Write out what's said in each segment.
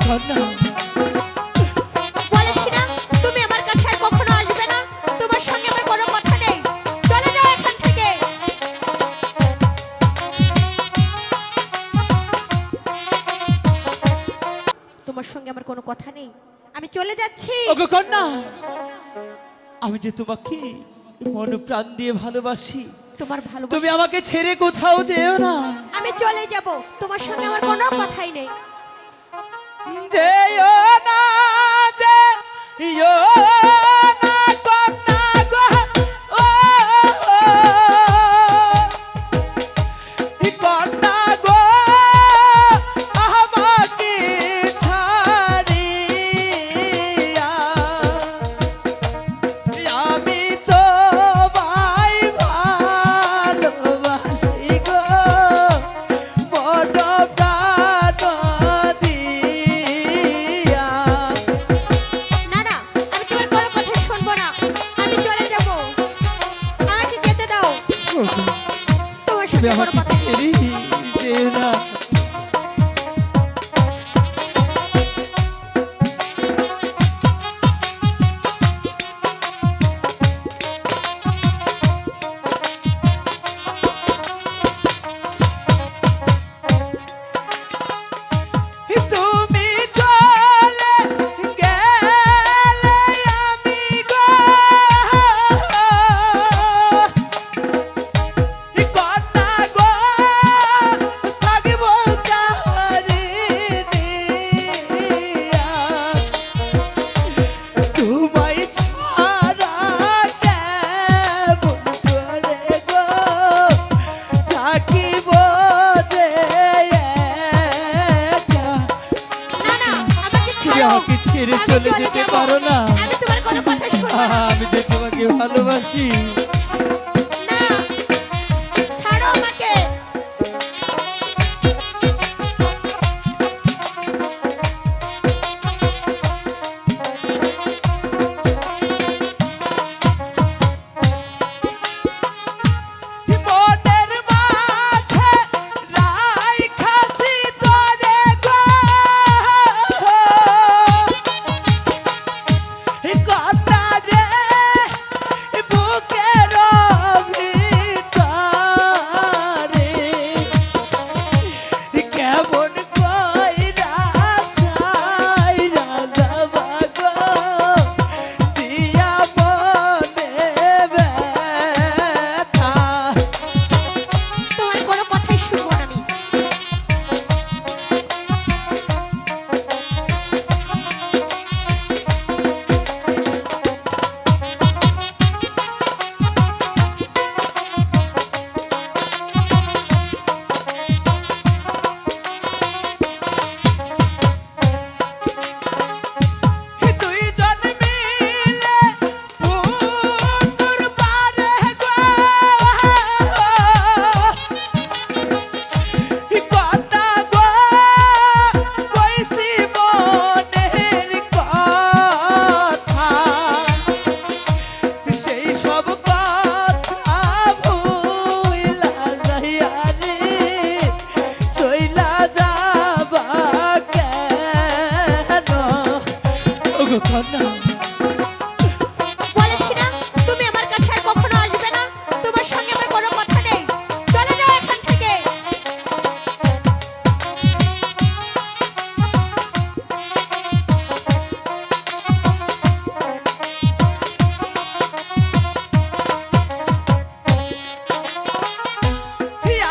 কন্যা, বলেছি না তুমি আমার কাছে আর কখনো আসবে না, তোমার সঙ্গে আমার কোনো কথা নেই, চলে যাও এখান থেকে। তোমার সঙ্গে আমার কোনো কথা নেই, আমি চলে যাচ্ছি। ওগো কন্যা, আমি যে তোমাকে মন প্রাণ দিয়ে ভালোবাসি, তোমার ভালোবাসা তুমি আমাকে ছেড়ে কোথাও যেও না। আমি চলে যাব, তোমার সঙ্গে আমার কোনো কথাই নেই। যেও না, যেও না কন্যা গো, ও কন্যা গো, আমাকে ছাড়িয়া আমি তোমায় ভালোবাসি গো, বড় প্রাণ দিয়া। না না, আমি তোমার কোনো কথা শুনবো না, আমি চলে যাব, আমাকে যেতে দাও, তোমার তুমি সঙ্গে কোনো আমাকে কথা নেই। ছেড়ে যেও না। তুমি চলে গেলে আমি গো, কন্যা গো, থাকিব কাহারি নিয়া। তোমায় ছাড়া কেমন করে গো থাকিব যে একা। না না, আমাকে তুমি ছাড়ো, আমাকে ছেড়ে আমি চলে যেতে যাব। পারো না। আমি তোমার কোনো কথা শুনবো না। আমি যে তোমাকে ভালোবাসি। না, ছাড়ো আমাকে। মনের মাঝে রাইখাছি তোরে গো, কন্যা রে, বুকের ভিতরে কেমন কইরা ছাইরা যাবা গো, দিয়া মনে ব্যথা। তোমার কোনো কথাই শুনবো না আমি। দুইজন মিলে পুতুর পারে গো, কন্যা গো, কইছি মনের কথা, সেই সব কথা ভুইলা যাইয়া রে চইলা যাবা কেন। ওগো কন্যা, বলেছি না তুমি আমার কাছে আর কখনো আসবে না, তোমার সঙ্গে আমার কোনো কথা নেই, চলে যাও এখান থেকে।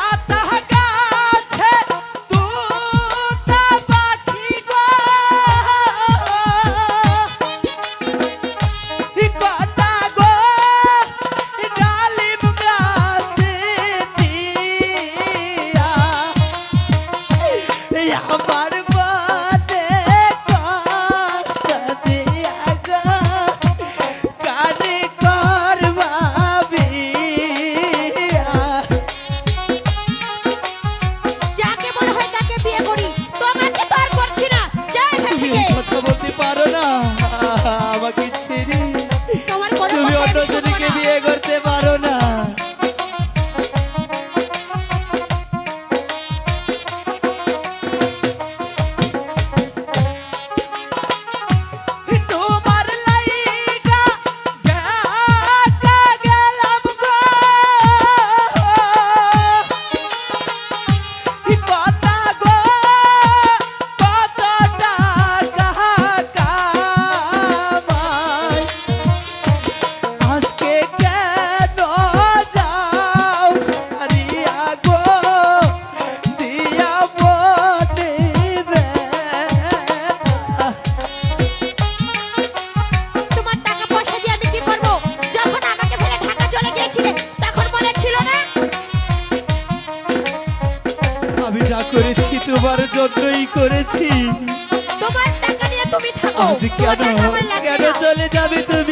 আতা গাছে তুতা পাখি গো, তুমি থাকো আজ তোমার কেন থাকা আমার লাগবে কেন না। চলে যাবে তুমি